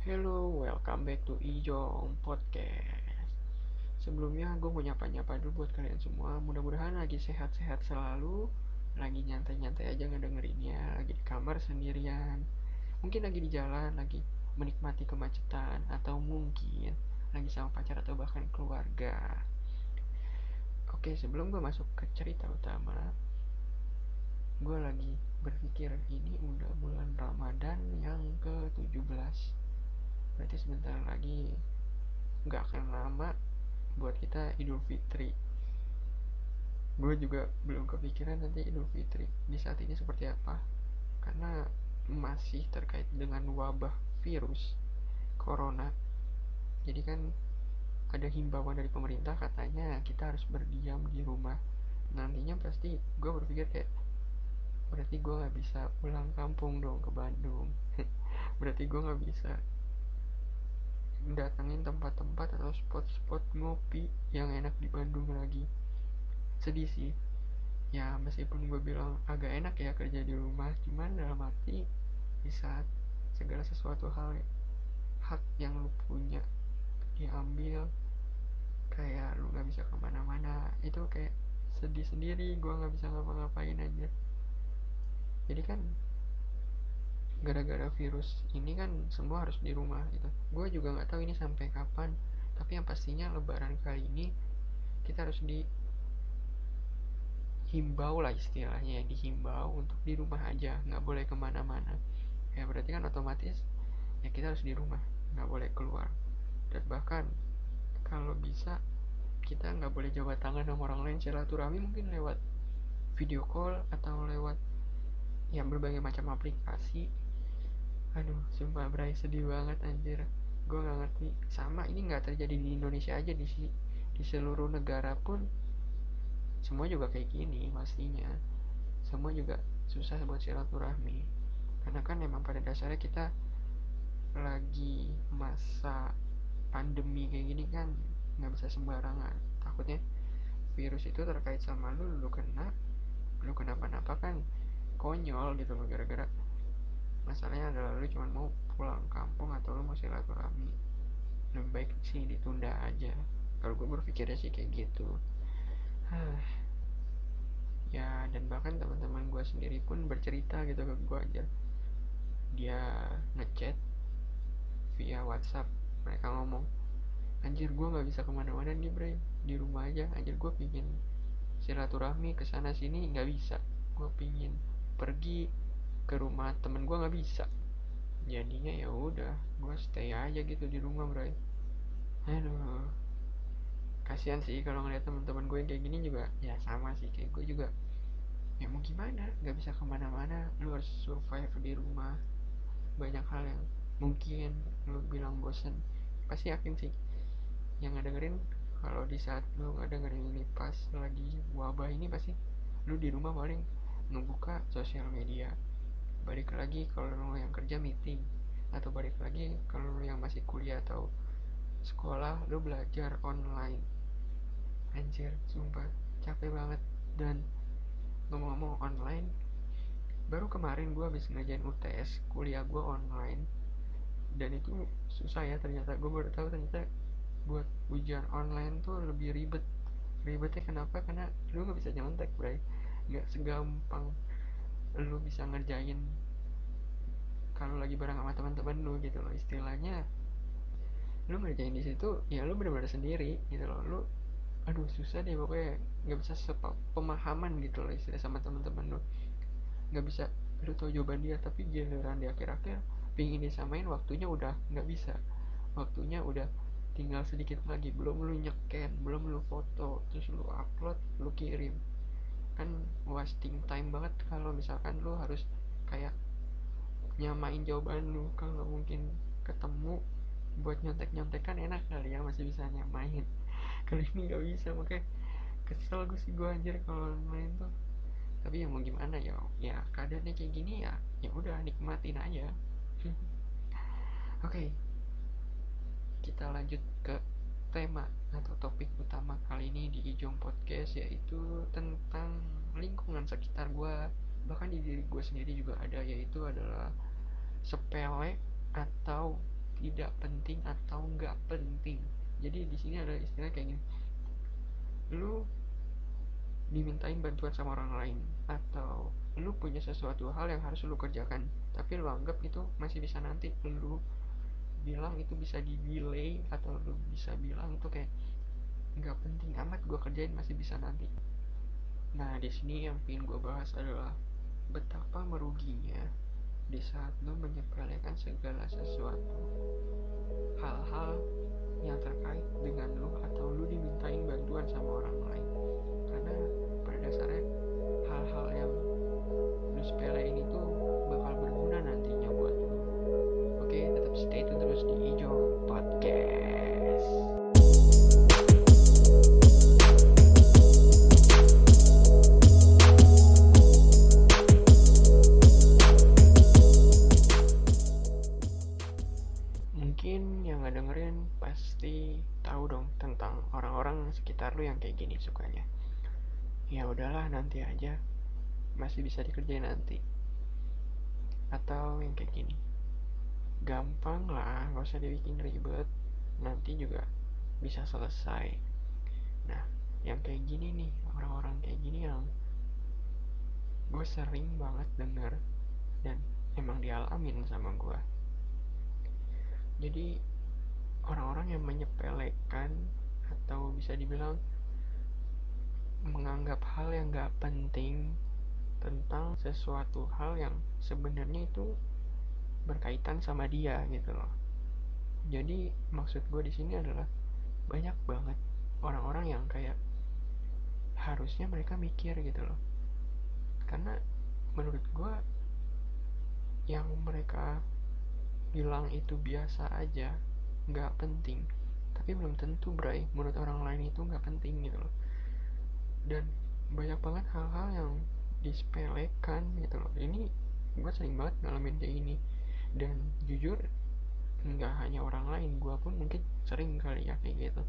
Hello, welcome back to Ijong Podcast. Sebelumnya gue mau nyapa-nyapa dulu buat kalian semua. Mudah-mudahan lagi sehat-sehat selalu. Lagi nyantai-nyantai aja ngedengerinnya. Lagi di kamar sendirian. Mungkin lagi di jalan, lagi menikmati kemacetan. Atau mungkin lagi sama pacar atau bahkan keluarga. Oke, sebelum gue masuk ke cerita utama, gue lagi berpikir ini udah bulan Ramadan yang ke-17. Berarti sebentar lagi nggak akan lama buat kita Idul Fitri. Gue juga belum kepikiran nanti Idul Fitri di saat ini seperti apa, karena masih terkait dengan wabah virus corona. Jadi kan ada himbauan dari pemerintah, katanya kita harus berdiam di rumah. Nantinya pasti gue berpikir kayak, berarti gue nggak bisa pulang kampung dong ke Bandung. Berarti gue nggak bisa datangin tempat-tempat atau spot-spot ngopi yang enak di Bandung lagi. Sedih sih. Ya meskipun gue bilang agak enak ya kerja di rumah, cuman dalam arti di saat segala sesuatu hal, hak yang lu punya diambil, kayak lu nggak bisa kemana-mana, itu kayak sedih sendiri. Gue nggak bisa ngapa-ngapain aja. Jadi kan gara-gara virus ini kan semua harus di rumah gitu. Gue juga nggak tahu ini sampai kapan, tapi yang pastinya lebaran kali ini kita harus dihimbau lah, istilahnya ya, dihimbau untuk di rumah aja, nggak boleh kemana-mana. Ya berarti kan otomatis ya kita harus di rumah, nggak boleh keluar. Dan bahkan kalau bisa kita nggak boleh jabat tangan sama orang lain, silaturahmi mungkin lewat video call atau lewat ya berbagai macam aplikasi. Aduh sumpah Bray, sedih banget anjir. Gue nggak ngerti, sama ini nggak terjadi di Indonesia aja, di seluruh negara pun semua juga kayak gini pastinya. Semua juga susah buat silaturahmi, karena kan emang pada dasarnya kita lagi masa pandemi kayak gini kan, nggak bisa sembarangan. Takutnya virus itu terkait sama lu kena, lu kenapa-napa kan konyol gitu loh. Gara-gara masalahnya adalah lu cuma mau pulang kampung atau lu mau silaturahmi, lebih baik sih ditunda aja. Kalau gue berpikirnya sih kayak gitu. Ya dan bahkan teman-teman gue sendiri pun bercerita gitu ke gue aja. Dia ngechat via WhatsApp, mereka ngomong, anjir gue nggak bisa kemana-mana nih bre, di rumah aja. Anjir gue pingin silaturahmi ke sana sini nggak bisa, gue pingin pergi ke rumah temen gue nggak bisa. Jadinya ya udah, gue stay aja gitu di rumah bro. Aduh, kasihan sih kalau ngeliat teman-teman gue yang kayak gini juga. Ya sama sih kayak gue juga, ya mau gimana, nggak bisa kemana-mana, lu harus survive di rumah. Banyak hal yang mungkin lu bilang bosen, pasti yakin sih yang ngedengerin, kalau di saat lu ngedengerin ini pas lagi wabah ini, pasti lu di rumah paling ngebuka sosial media. Balik lagi kalau lu yang kerja meeting, atau balik lagi kalau lu yang masih kuliah atau sekolah, lu belajar online. Anjir sumpah capek banget. Dan ngomong-ngomong online, baru kemarin gue habis ngerjain UTS kuliah gue online, dan itu susah ya ternyata. Gue baru tahu ternyata buat ujian online tuh lebih ribet. Ribetnya kenapa? Karena lu nggak bisa nyontek bray, nggak segampang lu bisa ngerjain kalau lagi bareng sama teman-teman lu gitu loh. Istilahnya lu ngerjain di situ ya lu benar-benar sendiri gitu loh. Lu aduh susah deh pokoknya, nggak bisa pemahaman gitu loh istilah sama teman-teman lu. Nggak bisa lu tahu jawaban dia, tapi giliran di akhir-akhir pingin disamain, waktunya udah nggak bisa. Waktunya udah tinggal sedikit lagi, belum lu nyeken, belum lu foto, terus lu upload, lu kirim. Kan wasting time banget kalau misalkan lu harus kayak nyamain jawaban lu. Kalau mungkin ketemu buat nyontek-nyontek kan enak kali ya, masih bisa nyamain. Kali ini nggak bisa, makanya kesel gue sih gue anjir kalau main tuh. Tapi ya mau gimana ya, ya keadaannya kayak gini ya, ya udah nikmatin aja. Oke, kita lanjut ke tema atau topik utama kali ini di Ijong Podcast, yaitu tentang lingkungan sekitar gue, bahkan di diri gue sendiri juga ada, yaitu adalah sepele atau tidak penting atau nggak penting. Jadi di sini ada istilah kayak gini, lu dimintain bantuan sama orang lain, atau lu punya sesuatu hal yang harus lu kerjakan tapi lu anggap itu masih bisa nanti, lu bilang itu bisa di delay, atau lu bisa bilang itu kayak nggak penting amat gue kerjain, masih bisa nanti. Nah di sini yang ingin gue bahas adalah betapa meruginya di saat lu menyepelekan segala sesuatu, hal-hal yang terkait dengan lu atau lu dimintain bantuan sama orang lain. Karena pada dasarnya hal-hal yang lu sepelein itu bakal berguna nantinya buat lu. Oke, tetap stay tune terus di Ijo Podcast. Mungkin yang nggak dengerin pasti tahu dong tentang orang-orang sekitar lu yang kayak gini sukanya. Ya udahlah nanti aja, masih bisa dikerjain nanti. Atau yang kayak gini, gampang lah, nggak usah dibikin ribet, nanti juga bisa selesai. Nah, yang kayak gini nih, orang-orang kayak gini yang gue sering banget denger dan emang dialamin sama gue. Jadi orang-orang yang menyepelekan atau bisa dibilang menganggap hal yang gak penting tentang sesuatu hal yang sebenarnya itu berkaitan sama dia gitu loh. Jadi maksud gue di sini adalah banyak banget orang-orang yang kayak harusnya mereka mikir gitu loh. Karena menurut gue yang mereka bilang itu biasa aja, nggak penting, tapi belum tentu bray menurut orang lain itu nggak penting gitu loh. Dan banyak banget hal-hal yang disepelekan gitu loh. Ini gue sering banget ngalamin kayak gini, dan jujur nggak hanya orang lain, gue pun mungkin sering kali ya kayak gitu.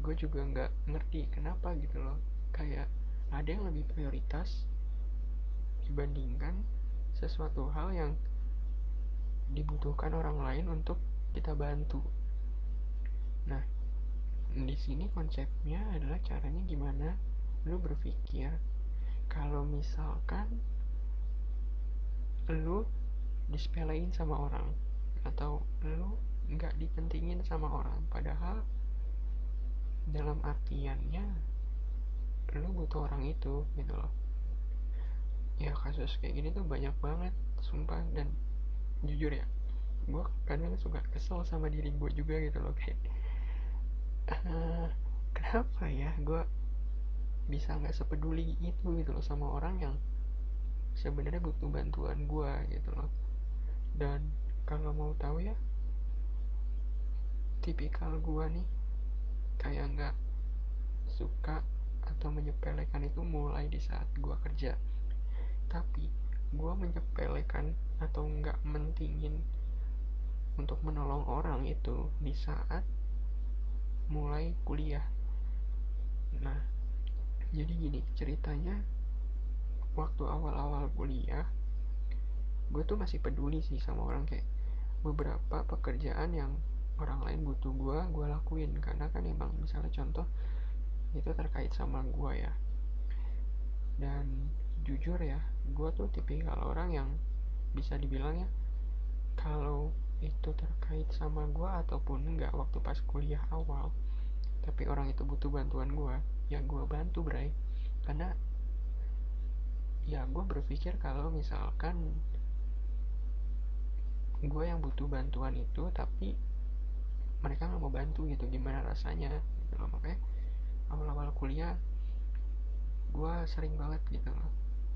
Gue juga nggak ngerti kenapa gitu loh, kayak ada yang lebih prioritas dibandingkan sesuatu hal yang dibutuhkan orang lain untuk kita bantu. Nah, di sini konsepnya adalah caranya gimana lu berpikir kalau misalkan lu disepelein sama orang atau lu nggak dipentingin sama orang, padahal dalam artiannya lu butuh orang itu gitu loh. Ya kasus kayak gini tuh banyak banget sumpah, dan jujur ya gue kadang suka kesel sama diri gue juga gitu loh, kayak kenapa ya gue bisa nggak sepeduli itu gitu loh sama orang yang sebenarnya butuh bantuan gue gitu loh. Dan kalau mau tahu ya, tipikal gue nih kayak nggak suka atau menyepelekan itu mulai di saat gue kerja, tapi gue menyepelekan atau nggak mentingin untuk menolong orang itu di saat mulai kuliah. Nah, jadi gini ceritanya, waktu awal-awal kuliah gue tuh masih peduli sih sama orang, kayak beberapa pekerjaan yang orang lain butuh gue lakuin, karena kan emang misalnya contoh itu terkait sama gue ya. Dan jujur ya, gue tuh tipikal orang yang bisa dibilang ya, kalau itu terkait sama gue ataupun enggak waktu pas kuliah awal, tapi orang itu butuh bantuan gue, ya gue bantu bray. Karena ya gue berpikir kalau misalkan gue yang butuh bantuan itu tapi mereka nggak mau bantu gitu, gimana rasanya gitu loh. Makanya awal-awal kuliah gue sering banget gitu loh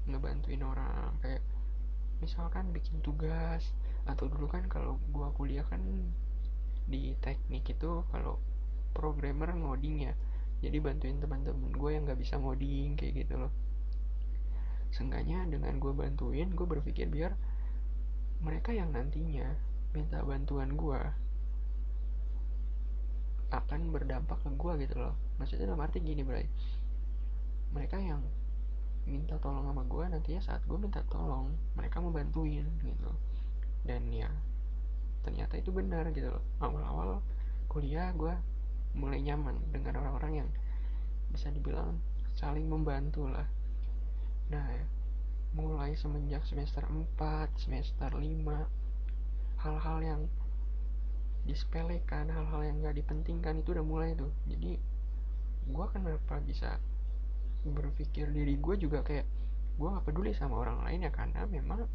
ngebantuin orang, kayak misalkan bikin tugas, atau dulu kan kalau gue kuliah kan di teknik itu kalau programmer ngoding ya, jadi bantuin teman-teman gue yang nggak bisa ngoding kayak gitu loh. Seenggaknya dengan gue bantuin, gue berpikir biar mereka yang nantinya minta bantuan gue akan berdampak ke gue gitu loh. Maksudnya dalam arti gini bray, mereka yang minta tolong sama gue, nantinya saat gue minta tolong mereka mau bantuin gitu. Dan ya ternyata itu benar gitu loh. Awal-awal kuliah gue mulai nyaman dengan orang-orang yang bisa dibilang saling membantu lah. Nah, mulai semenjak semester 4, semester 5, hal-hal yang disepelekan, hal-hal yang gak dipentingkan itu udah mulai tuh. Jadi gue kenapa bisa berpikir diri gue juga kayak gue gak peduli sama orang lain ya, karena memang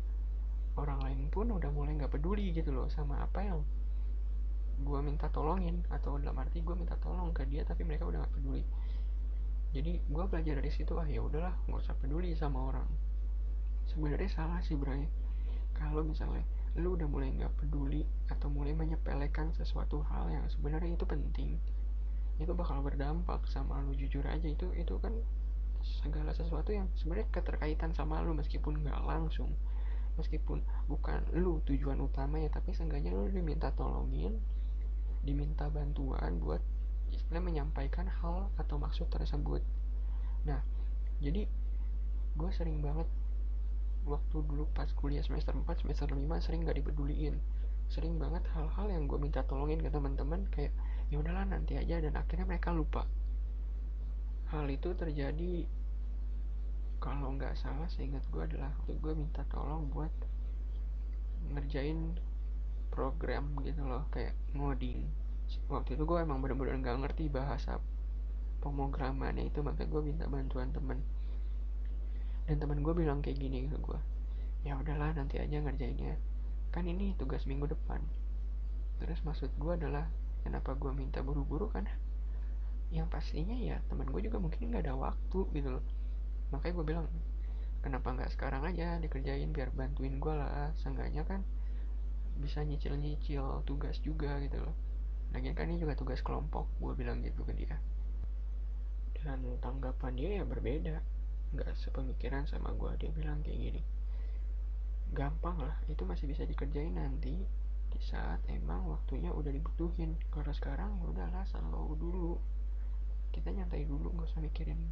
orang lain pun udah mulai gak peduli gitu loh sama apa yang gue minta tolongin, atau dalam arti gue minta tolong ke dia tapi mereka udah gak peduli. Jadi gue belajar dari situ, ya udahlah, nggak usah peduli sama orang. Sebenarnya salah sih Bray, kalau misalnya lu udah mulai nggak peduli atau mulai menyepelekan sesuatu hal yang sebenarnya itu penting, itu bakal berdampak sama lu. Jujur aja, itu kan segala sesuatu yang sebenarnya keterkaitan sama lu, meskipun nggak langsung, meskipun bukan lu tujuan utamanya, tapi seenggaknya lu diminta tolongin, diminta bantuan buat istilah menyampaikan hal atau maksud tersebut. Nah, jadi gue sering banget waktu dulu pas kuliah semester 4, semester 5 sering gak dipeduliin. Sering banget hal-hal yang gue minta tolongin ke teman-teman kayak ya udahlah nanti aja, dan akhirnya mereka lupa. Hal itu terjadi, kalau nggak salah seingat gue, adalah waktu gue minta tolong buat ngerjain program gitu loh, kayak ngoding. Waktu itu gue emang bener-bener nggak ngerti bahasa pemrogramannya itu, makanya gue minta bantuan temen. Dan temen gue bilang kayak gini ke gue, ya udahlah nanti aja ngerjainnya, kan ini tugas minggu depan. Terus maksud gue adalah kenapa gue minta buru-buru, kan yang pastinya ya teman gue juga mungkin nggak ada waktu gitu loh. Makanya gue bilang kenapa nggak sekarang aja dikerjain, biar bantuin gue lah, seenggaknya kan bisa nyicil-nyicil tugas juga gitu loh. Lagian kan ini juga tugas kelompok, gue bilang gitu ke dia. Dan tanggapan dia ya berbeda, nggak sepemikiran sama gue. Dia bilang kayak gini, gampang lah, itu masih bisa dikerjain nanti di saat emang waktunya udah dibutuhin. Kalau sekarang ya udahlah, slow dulu, kita nyantai dulu, nggak usah mikirin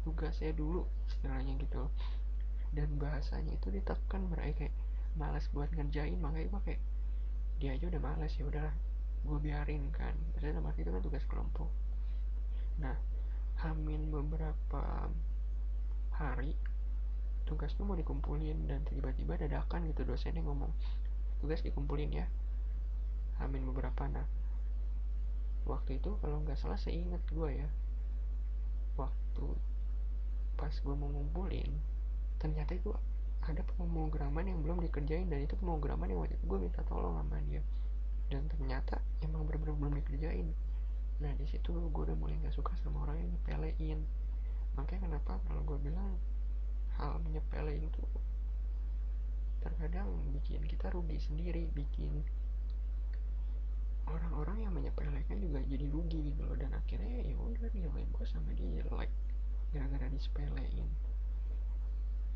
tugasnya dulu, istilahnya gitu. Dan bahasanya itu ditekan, mereka kayak malas buat ngerjain, makanya gue kayak dia aja udah malas, ya udahlah gue biarin kan. Biasanya nama itu kan tugas kelompok. Nah, hamin beberapa hari tugas tuh mau dikumpulin, dan tiba-tiba dadakan gitu dosennya ngomong tugas dikumpulin ya, hamin beberapa. Nah, waktu itu kalau nggak salah seingat gue ya, waktu pas gue mau ngumpulin, ternyata itu ada pemrograman yang belum dikerjain, dan itu pemrograman yang waktu itu gue minta tolong sama dia, dan ternyata emang bener-bener belum dikerjain. Nah, di situ gue udah mulai nggak suka sama orang yang nyepelein. Makanya kenapa kalau gue bilang hal menyepelein itu terkadang bikin kita rugi sendiri, bikin orang-orang yang menyepelekan juga jadi rugi gitu loh. Dan akhirnya ya udah, nilai gue sama dia jelek gara-gara disepelein.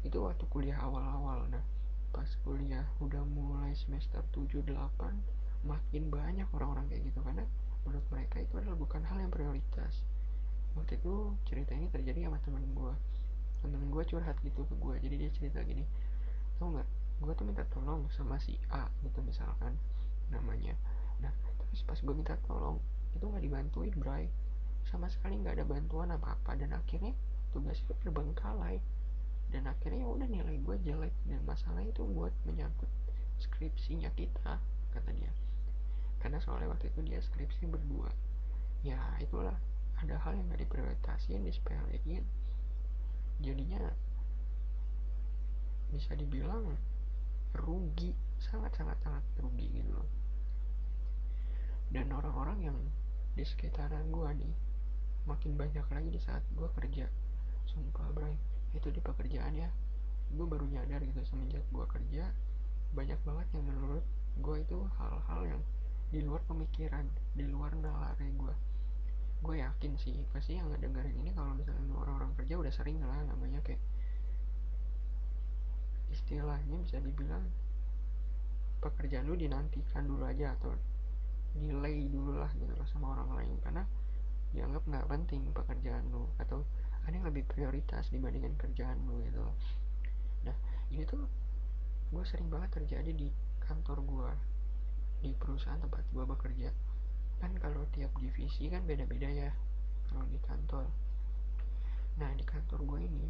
Itu waktu kuliah awal-awal. Nah, pas kuliah udah mulai semester 7-8, makin banyak orang-orang kayak gitu, karena menurut mereka itu adalah bukan hal yang prioritas. Waktu itu cerita ini terjadi sama temen gue curhat gitu ke gue. Jadi dia cerita gini, tau nggak, gue tuh minta tolong sama si A gitu misalkan namanya. Nah, terus pas gue minta tolong itu nggak dibantuin, Bray, sama sekali nggak ada bantuan apa-apa, dan akhirnya tugas itu terbengkalai, dan akhirnya ya udah nilai gue jelek. Dan masalah itu buat menyangkut skripsinya kita, kata dia, karena soalnya waktu itu dia skripsi berdua. Ya itulah, ada hal yang gak diprioritasin, disepelein, jadinya bisa dibilang rugi, sangat-sangat rugi gitu loh. Dan orang-orang yang di sekitaran gue nih makin banyak lagi di saat gue kerja. Sumpah Bray, itu di pekerjaan ya, gue baru nyadar gitu semenjak gue kerja, banyak banget yang menurut gue itu hal-hal yang di luar pemikiran, di luar nalar gue. Gue yakin sih pasti yang ngedengerin ini kalau misalnya orang-orang kerja udah sering lah, namanya kayak istilahnya bisa dibilang pekerjaan lu dinantikan dulu aja, atau delay dulu lah gitu loh sama orang lain, karena dianggap nggak penting pekerjaan lu, atau ada yang lebih prioritas dibandingkan kerjaan lu gitu loh. Nah, ini tuh gue sering banget terjadi di kantor gue. di perusahaan tempat gue bekerja kan kalau tiap divisi kan beda-beda ya kalau di kantor. Nah di kantor gue ini,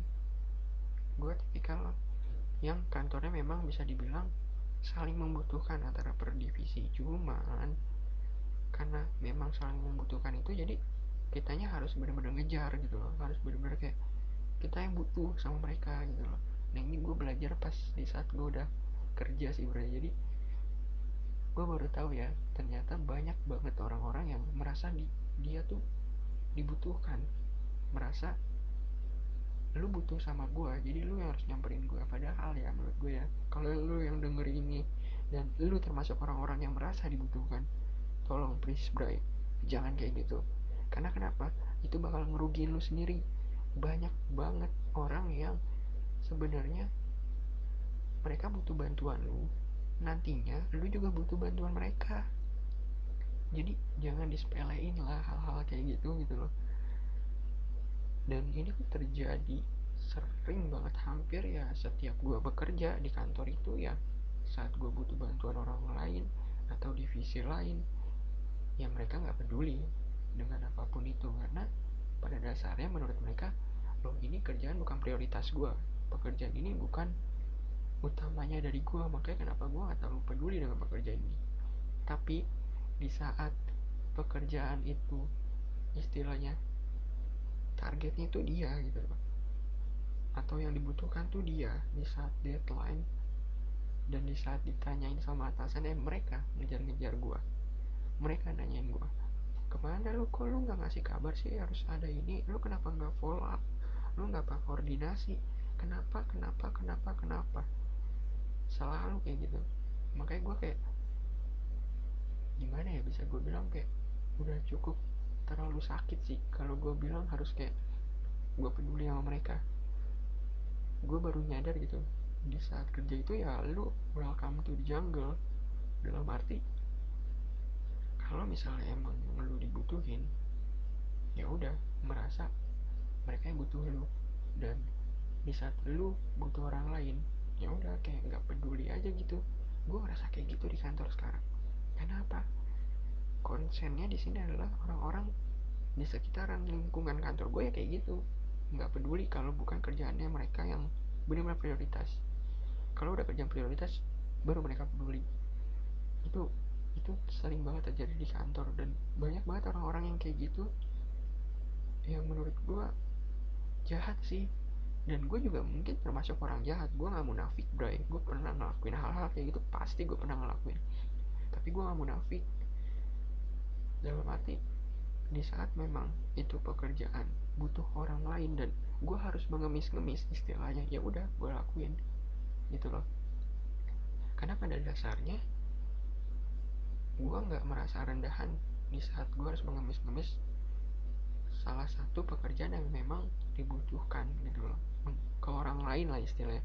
gue tipikal yang kantornya memang bisa dibilang saling membutuhkan antara per divisi. Cuman karena memang saling membutuhkan itu, jadi kitanya harus benar-benar ngejar gitu loh, harus benar-benar kayak kita yang butuh sama mereka gitu loh. Nah ini gue belajar pas di saat gue udah kerja sih bro. Jadi gue baru tahu ya, ternyata banyak banget orang-orang yang merasa dia tuh dibutuhkan, merasa lu butuh sama gue, jadi lu yang harus nyamperin gue. Padahal ya menurut gue ya, kalau lu yang denger ini dan lu termasuk orang-orang yang merasa dibutuhkan, tolong please bray, jangan kayak gitu. Karena kenapa? Itu bakal ngerugiin lu sendiri. Banyak banget orang yang sebenarnya mereka butuh bantuan lu, nantinya lu juga butuh bantuan mereka. Jadi jangan disepelein lah hal-hal kayak gitu loh. Dan ini tuh terjadi sering banget, hampir ya setiap gue bekerja di kantor itu ya, saat gue butuh bantuan orang lain atau divisi lain, ya mereka nggak peduli dengan apapun itu. Karena pada dasarnya menurut mereka, loh ini kerjaan bukan prioritas gue, pekerjaan ini bukan utamanya dari gue, makanya kenapa gue gak terlalu peduli dengan pekerjaan ini. Tapi di saat pekerjaan itu istilahnya targetnya itu dia gitu loh, atau yang dibutuhkan tuh dia di saat deadline, dan di saat ditanyain sama atasannya, mereka ngejar-ngejar gue, mereka nanyain gue, kemana lu, kok lu nggak ngasih kabar sih, harus ada ini, lu kenapa nggak follow up, lu nggak koordinasi, kenapa, selalu kayak gitu. Makanya gue kayak gimana ya, bisa gue bilang kayak udah cukup terlalu sakit sih kalau gue bilang harus kayak gue peduli sama mereka. Gue baru nyadar gitu di saat kerja itu ya, lu welcome to the jungle. Dalam arti kalau misalnya emang lu dibutuhin, ya udah merasa mereka yang butuh lu. Dan di saat lu butuh orang lain, ya udah kayak nggak peduli aja gitu. Gue ngerasa kayak gitu di kantor sekarang. Kenapa? Konsennya di sini adalah orang-orang di sekitaran lingkungan kantor gue ya kayak gitu, nggak peduli kalau bukan kerjaannya mereka yang benar-benar prioritas. Kalau udah kerjaan prioritas baru mereka peduli. Itu sering banget terjadi di kantor, dan banyak banget orang-orang yang kayak gitu yang menurut gue jahat sih. Dan gue juga mungkin termasuk orang jahat, gue nggak munafik bray, gue pernah ngelakuin hal-hal kayak gitu, pasti gue pernah ngelakuin. Tapi gue nggak munafik, dalam arti di saat memang itu pekerjaan butuh orang lain dan gue harus mengemis-ngemis istilahnya, ya udah gue lakuin gitu loh. Karena pada dasarnya gue nggak merasa rendahan di saat gue harus mengemis-ngemis salah satu pekerjaan yang memang dibutuhkan gitu loh, ke orang lain lah istilahnya.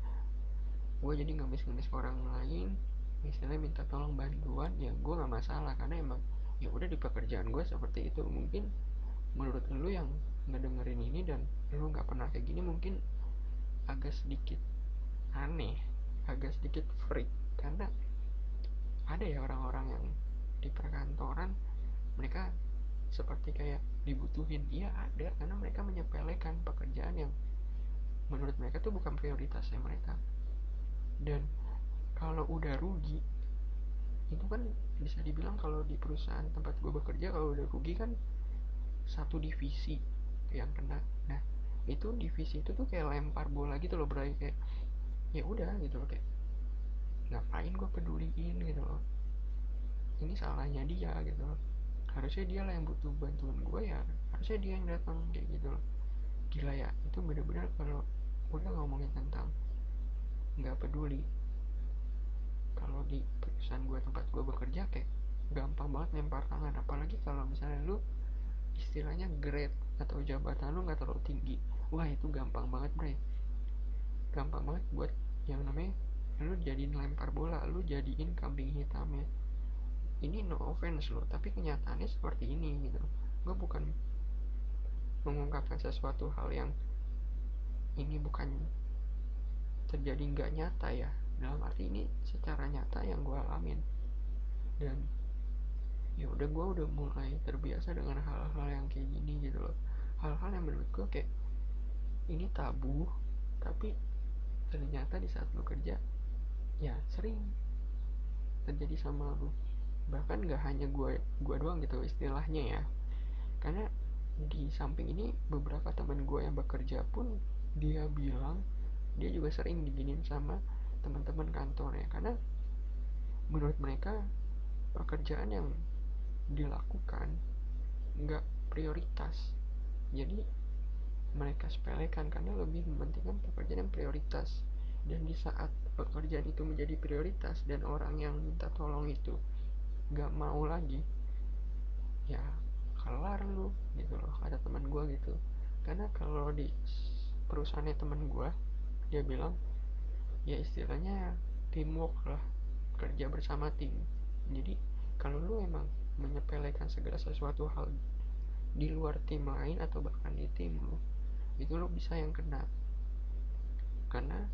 Gue jadi ngemis-ngemis ke orang lain, misalnya minta tolong bantuan, ya gue nggak masalah karena emang ya udah di pekerjaan gue seperti itu. Mungkin menurut lu yang ngedengerin ini dan lu nggak pernah kayak gini mungkin agak sedikit aneh, agak sedikit freak, karena ada ya orang-orang yang di perkantoran mereka seperti kayak dibutuhin. Iya ada, karena mereka menyepelekan pekerjaan yang menurut mereka tuh bukan prioritasnya mereka. Dan kalau udah rugi, itu kan bisa dibilang kalau di perusahaan tempat gue bekerja, kalau udah rugi kan satu divisi yang kena. Nah itu divisi itu tuh kayak lempar bola gitu loh bro, kayak ya udah gitu loh, kayak ngapain gue peduliin gitu loh, ini salahnya dia gitu loh, harusnya dia lah yang butuh bantuan gue, ya harusnya dia yang datang kayak gitu loh. Gila ya, itu bener-bener kalau udah ngomongin tentang nggak peduli, kalau di perusahaan gue tempat gue bekerja kayak gampang banget lempar tangan. Apalagi kalau misalnya lu istilahnya grade atau jabatan lu nggak terlalu tinggi, wah itu gampang banget bre, gampang banget buat yang namanya lu jadiin lempar bola, lu jadiin kambing hitamnya. Ini no offense lo, tapi kenyataannya seperti ini gitu. Gue bukan mengungkapkan sesuatu hal yang ini bukan terjadi nggak nyata ya, dalam arti ini secara nyata yang gue alamin. Dan ya udah gue udah mulai terbiasa dengan hal-hal yang kayak gini gitu loh. Hal-hal yang menurut gue kayak ini tabu, tapi ternyata di saat lu kerja ya sering terjadi sama lu. Bahkan gak hanya gue doang gitu istilahnya ya, karena di samping ini beberapa teman gue yang bekerja pun dia bilang dia juga sering diginin sama teman-teman kantornya, karena menurut mereka pekerjaan yang dilakukan nggak prioritas. Jadi mereka sepelekan karena lebih mementingkan pekerjaan yang prioritas. Dan di saat pekerjaan itu menjadi prioritas dan orang yang minta tolong itu nggak mau lagi, ya kelar lu gitu loh, ada teman gue gitu. Karena kalau di perusahaannya teman gue, dia bilang ya istilahnya teamwork lah, kerja bersama tim. Jadi kalau lu emang menyepelekan segala sesuatu hal di luar tim lain atau bahkan di tim lu, itu lu bisa yang kena. Karena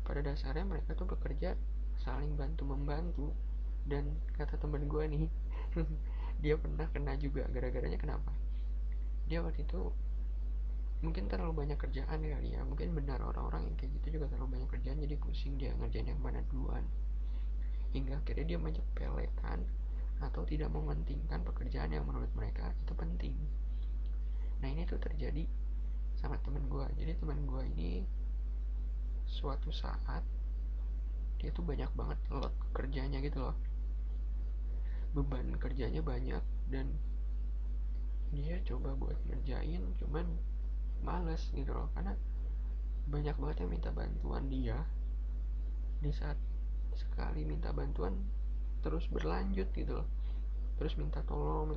pada dasarnya mereka tuh bekerja saling bantu membantu. Dan kata temen gue nih, dia pernah kena juga. Gara-garanya kenapa? Dia waktu itu mungkin terlalu banyak kerjaan kali ya, mungkin benar orang-orang yang kayak gitu juga terlalu banyak kerjaan, jadi pusing dia ngerjain yang mana duluan, hingga akhirnya dia menyepelekan atau tidak mementingkan pekerjaan yang menurut mereka itu penting. Nah ini tuh terjadi sama temen gue. Jadi temen gue ini suatu saat dia tuh banyak banget load kerjanya gitu loh, beban kerjanya banyak, dan dia coba buat ngerjain cuman males gitu loh, karena banyak banget yang minta bantuan dia. Di saat sekali minta bantuan terus berlanjut gitu loh, terus minta tolong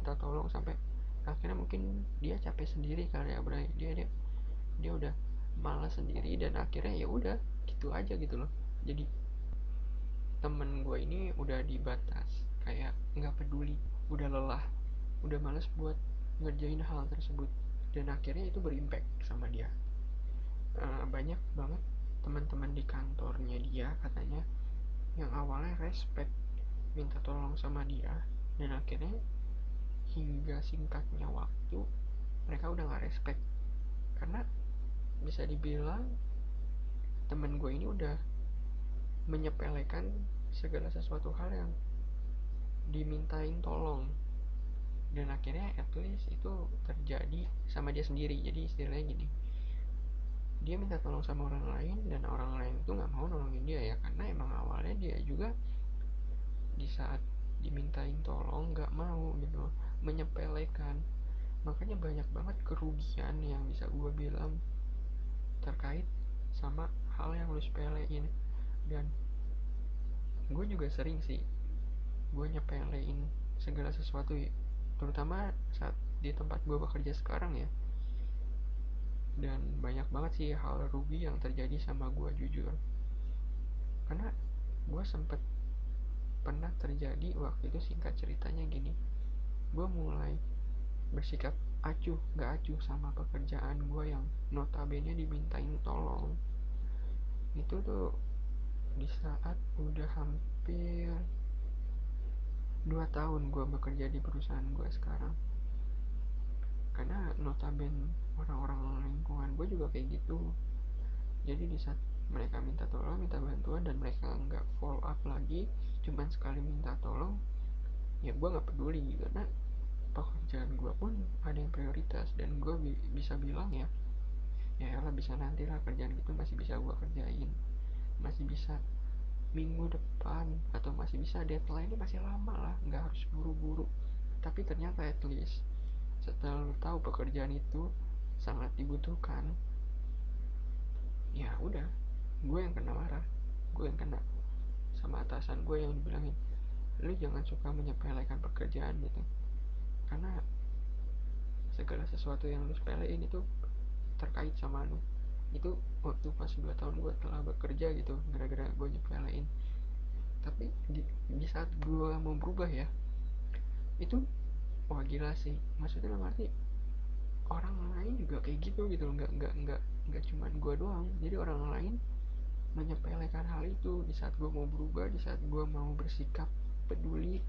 sampai akhirnya mungkin dia capek sendiri kali ya, Bray. Dia udah malas sendiri dan akhirnya ya udah gitu aja gitu loh. Jadi temen gue ini udah di batas kayak nggak peduli, udah lelah, udah males buat ngerjain hal tersebut, dan akhirnya itu berimpact sama dia. Banyak banget teman-teman di kantornya dia katanya yang awalnya respect minta tolong sama dia, dan akhirnya hingga singkatnya waktu mereka udah gak respect. Karena bisa dibilang temen gue ini udah menyepelekan segala sesuatu hal yang dimintain tolong, dan akhirnya at least itu terjadi sama dia sendiri. Jadi istilahnya gini, dia minta tolong sama orang lain dan orang lain itu nggak mau nolongin dia ya, karena emang awalnya dia juga di saat dimintain tolong nggak mau gitu, menyepelekan. Makanya banyak banget kerugian yang bisa gue bilang terkait sama hal yang lu sepelein. Dan gue juga sering sih gue nyepelein segala sesuatu ya, terutama saat di tempat gue bekerja sekarang ya. Dan banyak banget sih hal rugi yang terjadi sama gue jujur, karena gue sempet pernah terjadi waktu itu. Singkat ceritanya gini, gue mulai bersikap acuh gak acuh sama pekerjaan gue yang notabene dimintain tolong. Itu tuh di saat udah hampir 2 tahun gue bekerja di perusahaan gue sekarang. Karena notabene orang-orang lingkungan gue juga kayak gitu. Jadi di saat mereka minta tolong, minta bantuan, dan mereka nggak follow up lagi, cuman sekali minta tolong, ya gue nggak peduli. Karena pekerjaan gue pun ada yang prioritas, dan gue bisa bilang ya elah bisa nanti lah, kerjaan gitu masih bisa gue kerjain, masih bisa minggu depan, atau masih bisa deadline-nya masih lama lah, nggak harus buru-buru. Tapi ternyata at least setelah lu tahu pekerjaan itu sangat dibutuhkan, ya udah, gue yang kena marah, gue yang kena sama atasan gue yang dibilangin, lu jangan suka menyepelekan pekerjaan gitu, karena segala sesuatu yang lu sepelein itu terkait sama lu. Itu waktu pas 2 tahun gue telah bekerja gitu, gara-gara gue nyepelein. Tapi di saat gue mau berubah ya, itu wah gila sih, maksudnya ngerti, orang lain juga kayak gitu gitu loh, nggak cuman gue doang. Jadi orang lain menyepelekan hal itu di saat gue mau berubah, di saat gue mau bersikap peduli,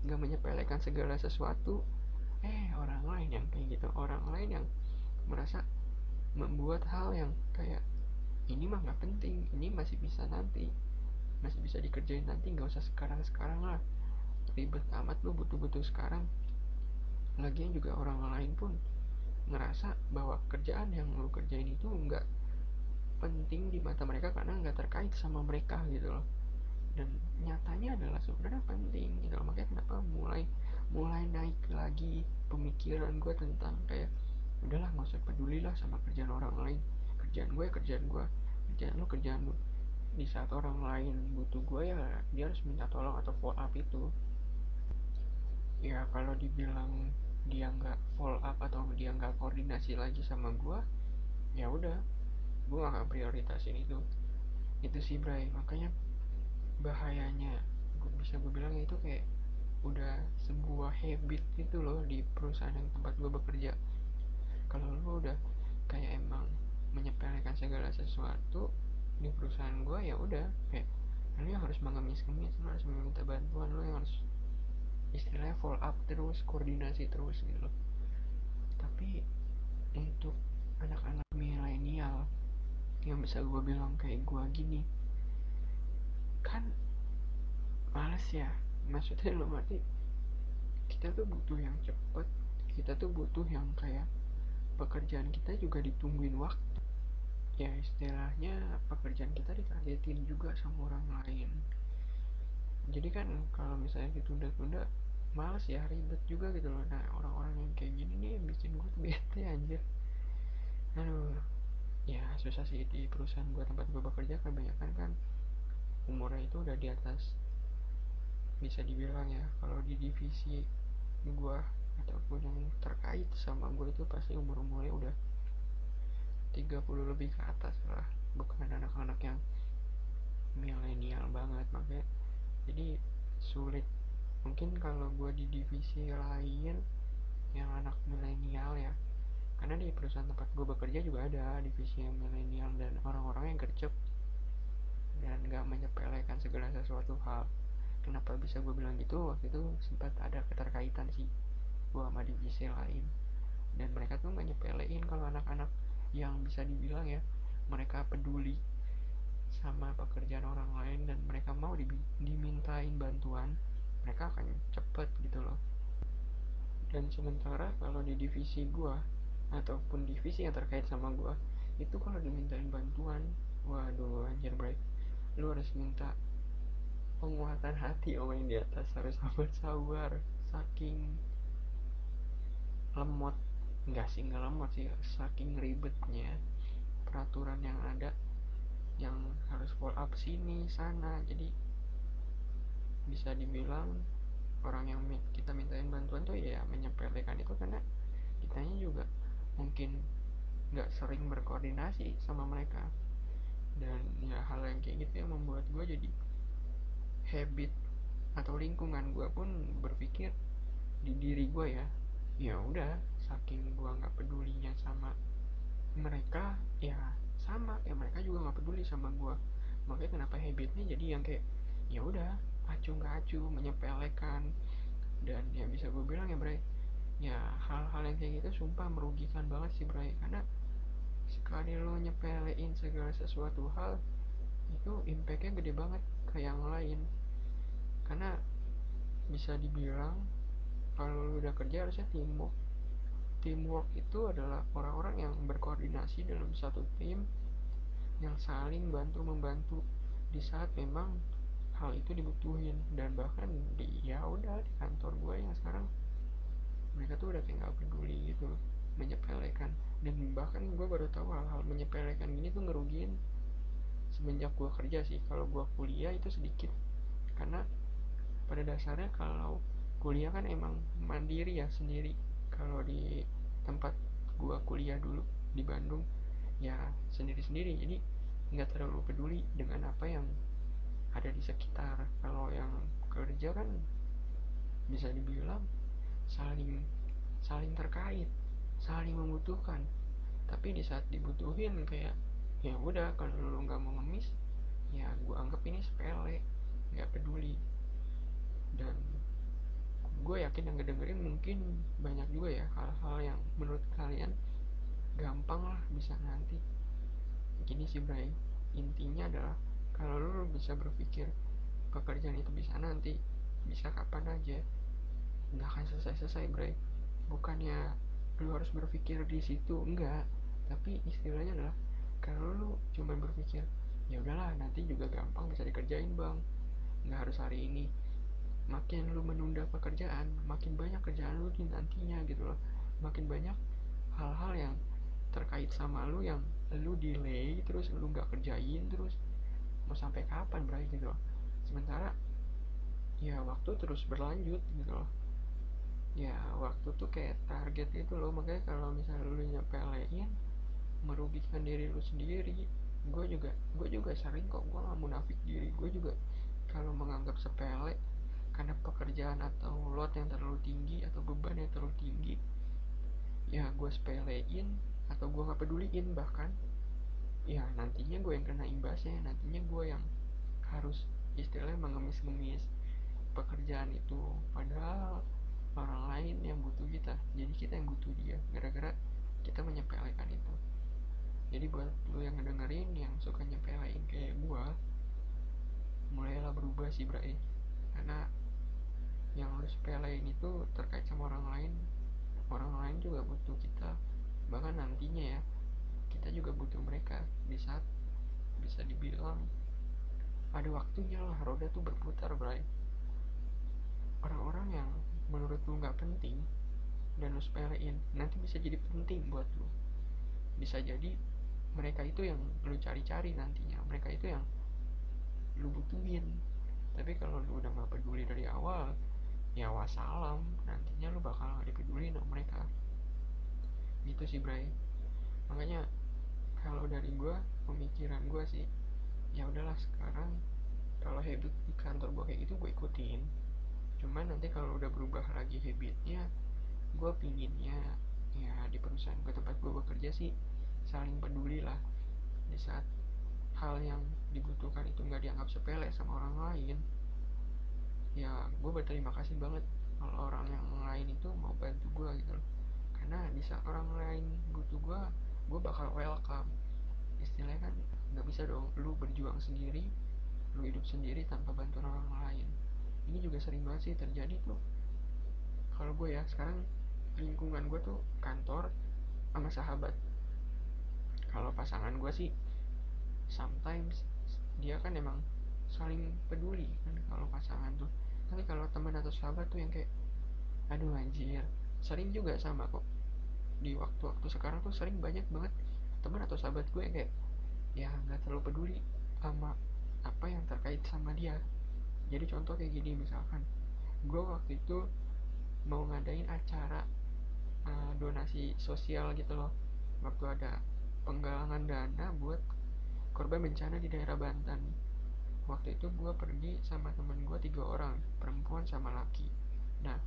nggak menyepelekan segala sesuatu, orang lain yang kayak gitu, orang lain yang merasa membuat hal yang kayak ini mah nggak penting, ini masih bisa nanti, masih bisa dikerjain nanti, nggak usah sekarang lah, ribet amat lu butuh-butuh sekarang. Lagian juga orang lain pun ngerasa bahwa kerjaan yang lu kerjain itu nggak penting di mata mereka karena nggak terkait sama mereka gitu loh, dan nyatanya adalah sebenarnya penting gitu loh. Makanya kenapa mulai naik lagi pemikiran gue tentang kayak udahlah nggak usah peduli lah sama kerjaan orang lain, kerjaan gue kerjaan gue, kerjaan lu. Di saat orang lain butuh gue ya dia harus minta tolong atau follow up itu. Ya kalau dibilang dia nggak follow up atau dia nggak koordinasi lagi sama gue, ya udah gue gak akan prioritasin itu sih Bray. Makanya bahayanya gue bilang itu kayak udah sebuah habit gitu loh di perusahaan yang tempat gue bekerja. Kalau lo udah kayak emang menyepelekan segala sesuatu di perusahaan gue, ya udah kayak lo yang harus mengemis-ngemis, lo harus meminta bantuan, lo yang harus istilahnya follow up terus, koordinasi terus gitu loh. Tapi untuk anak-anak milenial yang bisa gue bilang kayak gue gini, kan males ya, maksudnya lo mati, kita tuh butuh yang cepet, kita tuh butuh yang kayak pekerjaan kita juga ditungguin waktu, ya istilahnya pekerjaan kita ditargetin juga sama orang lain. Jadi kan kalau misalnya ditunda-tunda males ya, ribet juga gitu loh. Nah orang-orang yang kayak gini nih yang bikin gue tuh bete anjir. Aduh, ya susah sih di perusahaan gue tempat gue bekerja, kebanyakan kan umurnya itu udah di atas, bisa dibilang ya kalau di divisi gue ataupun yang terkait sama gue itu pasti umurnya udah 30 lebih ke atas lah, bukan anak-anak yang milenial banget. Makanya jadi sulit. Mungkin kalau gue di divisi lain yang anak milenial ya, karena di perusahaan tempat gue bekerja juga ada divisi yang milenial dan orang-orang yang gercep dan gak menyepelekan segala sesuatu hal. Kenapa bisa gue bilang gitu, waktu itu sempat ada keterkaitan sih gue sama divisi lain, dan mereka tuh menyepelein kalau anak-anak yang bisa dibilang ya mereka peduli sama pekerjaan orang lain dan mereka mau dimintain bantuan, mereka akan cepet gitu loh. Dan sementara kalau di divisi gua ataupun divisi yang terkait sama gua itu kalau dimintain bantuan, waduh anjir bro, lu harus minta penguatan hati sama yang di atas, harus sabar, saking lemot, enggak sih nggak lemot sih, saking ribetnya peraturan yang ada, yang harus follow up sini sana. Jadi bisa dibilang orang yang kita mintain bantuan tuh ya menyepelekan itu karena kitanya juga mungkin nggak sering berkoordinasi sama mereka. Dan ya hal yang kayak gitu yang membuat gue jadi habit atau lingkungan gue pun berpikir di diri gue ya, ya udah saking gue nggak pedulinya sama mereka, ya sama kayak mereka juga nggak peduli sama gue. Makanya kenapa habitnya jadi yang kayak ya udah acuh nggak acuh, menyepelekan. Dan ya bisa gue bilang ya Bray, ya hal-hal yang kayak gitu sumpah merugikan banget sih Bray, karena sekali lo nyepelein segala sesuatu hal itu impactnya gede banget ke yang lain. Karena bisa dibilang kalau lo udah kerja harusnya teamwork itu adalah orang-orang yang berkoordinasi dalam satu tim, yang saling bantu membantu di saat memang hal itu dibutuhin. Dan bahkan di ya udah di kantor gue yang sekarang mereka tuh udah kayak gak peduli gitu, menyepelekan. Dan bahkan gue baru tahu hal-hal menyepelekan gini tuh ngerugiin semenjak gue kerja sih. Kalau gue kuliah itu sedikit, karena pada dasarnya kalau kuliah kan emang mandiri ya, sendiri. Kalau di tempat gue kuliah dulu di Bandung ya sendiri-sendiri, jadi nggak terlalu peduli dengan apa yang ada di sekitar. Kalau yang kerja kan bisa dibilang saling saling terkait, saling membutuhkan. Tapi di saat dibutuhin kayak ya udah kalau lu nggak mau ngemis ya gue anggap ini sepele, nggak peduli. Dan gue yakin yang ngedengerin mungkin banyak juga ya hal-hal yang menurut kalian gampang lah bisa nanti. Gini sih Bray, intinya adalah kalau lu bisa berpikir pekerjaan itu bisa nanti, bisa kapan aja, nggak akan selesai-selesai Bray. Bukannya lu harus berpikir di situ, enggak, tapi istilahnya adalah kalau lu cuma berpikir ya udahlah nanti juga gampang bisa dikerjain bang, nggak harus hari ini, makin lu menunda pekerjaan makin banyak kerjaan lu di nantinya gitu loh, makin banyak hal-hal yang terkait sama lu yang lu delay terus lu nggak kerjain terus, mau sampai kapan Bray gitu loh. Sementara ya waktu terus berlanjut gitu loh, ya waktu tuh kayak target gitu loh. Makanya kalau misalnya lu nyepelein merugikan diri lu sendiri. Gue juga sering kok, gue nggak munafik diri, gue juga kalau menganggap sepele karena pekerjaan atau load yang terlalu tinggi atau beban yang terlalu tinggi, ya gue sepelein atau gue nggak peduliin, bahkan ya nantinya gue yang kena imbasnya, nantinya gue yang harus istilahnya mengemis-ngemis pekerjaan itu, padahal orang lain yang butuh kita, jadi kita yang butuh dia gara-gara kita menyepelekan itu. Jadi buat lu yang ngedengerin yang suka nyepelein kayak gue, mulailah berubah sih Bray, karena yang lu sepelein itu terkait sama orang lain, orang lain juga butuh kita, bahkan nantinya ya kita juga butuh mereka di saat bisa dibilang ada waktunya lah roda tuh berputar Bray. Orang-orang yang menurut lu nggak penting dan lu sepelein nanti bisa jadi penting buat lu, bisa jadi mereka itu yang lu cari-cari nantinya, mereka itu yang lu butuhin. Tapi kalau lu udah gak peduli dari awal, ya wassalam, nantinya lu bakal gak dipeduli sama mereka. Gitu sih Bray. Makanya kalau dari gue, pemikiran gue sih, ya udahlah sekarang kalau habit di kantor gue kayak gitu gue ikutin. Cuman nanti kalau udah berubah lagi habitnya, gue pinginnya ya di perusahaan gue tempat gue bekerja sih saling peduli lah. Di saat hal yang dibutuhkan itu nggak dianggap sepele sama orang lain, ya gue berterima kasih banget kalau orang yang lain itu mau bantu gue gitu loh. Karena di saat orang lain butuh gue bakal welcome. Istilahnya kan nggak bisa dong lu berjuang sendiri, lu hidup sendiri tanpa bantuan orang lain. Ini juga sering banget sih terjadi tuh. Kalau gue ya sekarang lingkungan gue tuh kantor sama sahabat. Kalau pasangan gue sih sometimes dia kan emang saling peduli kan kalau pasangan tuh, tapi kalau teman atau sahabat tuh yang kayak aduh anjir, sering juga sama kok di waktu-waktu sekarang tuh sering banyak banget teman atau sahabat gue yang kayak ya nggak terlalu peduli sama apa yang terkait sama dia. Jadi contoh kayak gini, misalkan gue waktu itu mau ngadain acara donasi sosial gitu loh, waktu ada penggalangan dana buat korban bencana di daerah Banten. Waktu itu gue pergi sama temen gue 3 orang, perempuan sama laki. Nah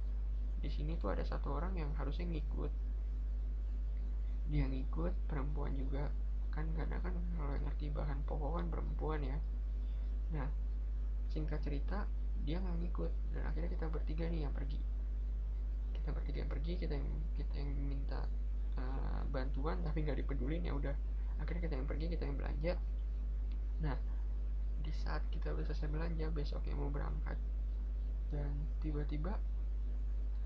di sini tuh ada satu orang yang harusnya ngikut, dia ngikut, perempuan juga kan, karena kan kalau yang ngerti bahan pokok kan perempuan ya. Nah singkat cerita dia nggak ngikut dan akhirnya kita bertiga nih yang pergi, kita bertiga yang pergi, kita yang minta bantuan tapi nggak dipedulin, ya udah akhirnya kita yang pergi, kita yang belanja. Nah di saat kita udah selesai belanja besoknya mau berangkat, dan tiba-tiba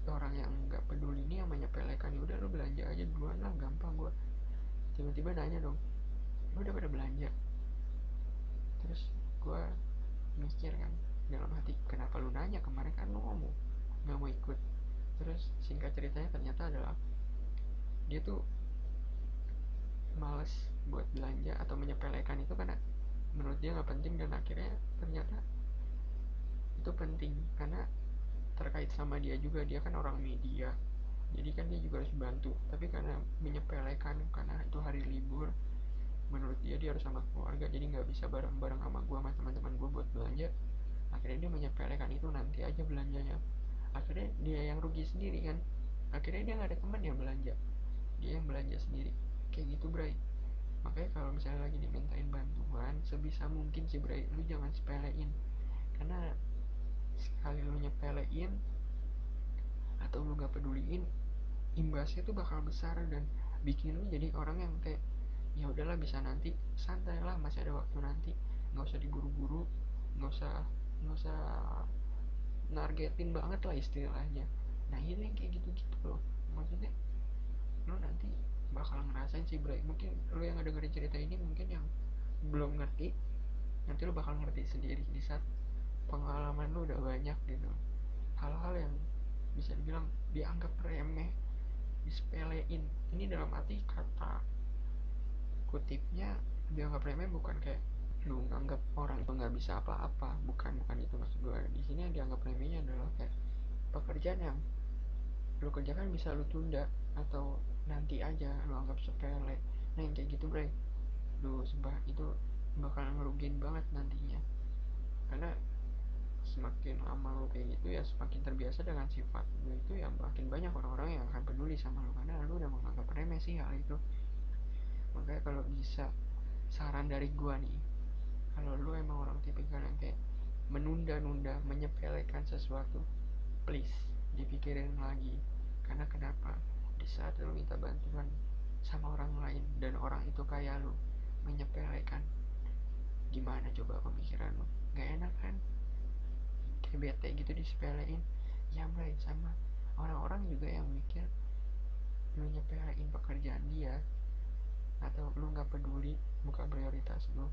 orang yang nggak peduli ini yang menyepelekan, ya udah lu belanja aja duluan lah gampang gue, tiba-tiba nanya dong lu udah pada belanja. Terus gue mikir kan dalam hati, kenapa lu nanya, kemarin kan lu ngomong nggak mau ikut. Terus singkat ceritanya ternyata adalah dia tuh males buat belanja atau menyepelekan itu karena menurut dia nggak penting, dan akhirnya ternyata itu penting karena terkait sama dia juga, dia kan orang media, jadi kan dia juga harus bantu, tapi karena menyepelekan karena itu hari libur, menurut dia harus sama keluarga jadi nggak bisa bareng-bareng sama gue sama teman-teman gue buat belanja. Akhirnya dia menyepelekan itu, nanti aja belanjanya, akhirnya dia yang rugi sendiri kan, akhirnya dia nggak ada teman yang belanja, dia yang belanja sendiri. Kayak gitu Bray. Makanya kalau misalnya lagi dimintain bantuan, sebisa mungkin sih Bray, lu jangan sepelein, karena sekali lu nyepelein nggak peduliin, imbasnya tuh bakal besar dan bikin lu jadi orang yang kayak ya udahlah, bisa nanti, santai lah, masih ada waktu nanti, nggak usah diburu-buru, nggak usah nargetin banget lah istilahnya. Nah ini yang kayak gitu-gitu loh, maksudnya lu nanti bakal ngerasain sih Bray. Mungkin lu yang dengerin cerita ini mungkin yang belum ngerti, nanti lu bakal ngerti sendiri di saat pengalaman lu udah banyak gitu. Hal-hal yang bisa dibilang dianggap remeh, disepelein, ini dalam arti kata kutipnya, dianggap remeh bukan kayak lu nganggap orang itu nggak bisa apa-apa, bukan itu maksud gue. Di sini yang dianggap remehnya adalah kayak pekerjaan yang lu kerjakan bisa lu tunda atau nanti aja lu anggap sepele. Nah yang kayak gitu Bray, lu sebah itu bakal ngerugiin banget nantinya, karena semakin lama lu kayak gitu ya semakin terbiasa dengan sifat lu itu, ya makin banyak orang-orang yang akan peduli sama lu karena lu udah menganggap remeh sih hal itu. Makanya kalau bisa, saran dari gua nih, kalau lu emang orang tipikal yang kayak menunda-nunda, menyepelekan sesuatu, please dipikirin lagi. Karena kenapa? Di saat lu minta bantuan sama orang lain dan orang itu kayak lu menyepelekan, gimana coba pemikiran lu? Gak enak kan? Kayak bete gitu disepelein. Ya Bray, sama orang-orang juga yang mikir lu nyepelein pekerjaan dia atau lu nggak peduli, bukan prioritas lu,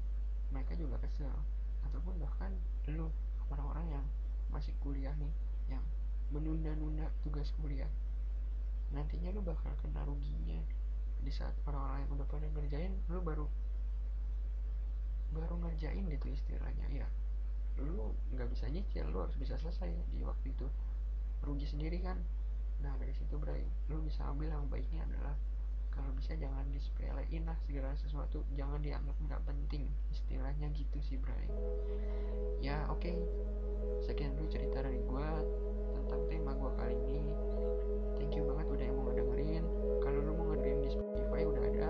mereka juga kesel. Ataupun bahkan lu, orang-orang yang masih kuliah nih, yang menunda-nunda tugas kuliah, nantinya lu bakal kena ruginya. Di saat orang-orang yang udah pada ngerjain, lu baru ngerjain gitu istilahnya, ya lu nggak bisa nyicil, lu harus bisa selesai di waktu itu, rugi sendiri kan. Nah dari situ Bray, lu bisa ambil yang baiknya adalah kalau bisa jangan disepelein lah segala sesuatu, jangan dianggap nggak penting istilahnya gitu sih Bray. Ya oke, sekian dulu cerita dari gue tentang tema gue kali ini. Thank you banget udah yang mau dengerin. Kalau lu mau ngedengerin di Spotify udah ada,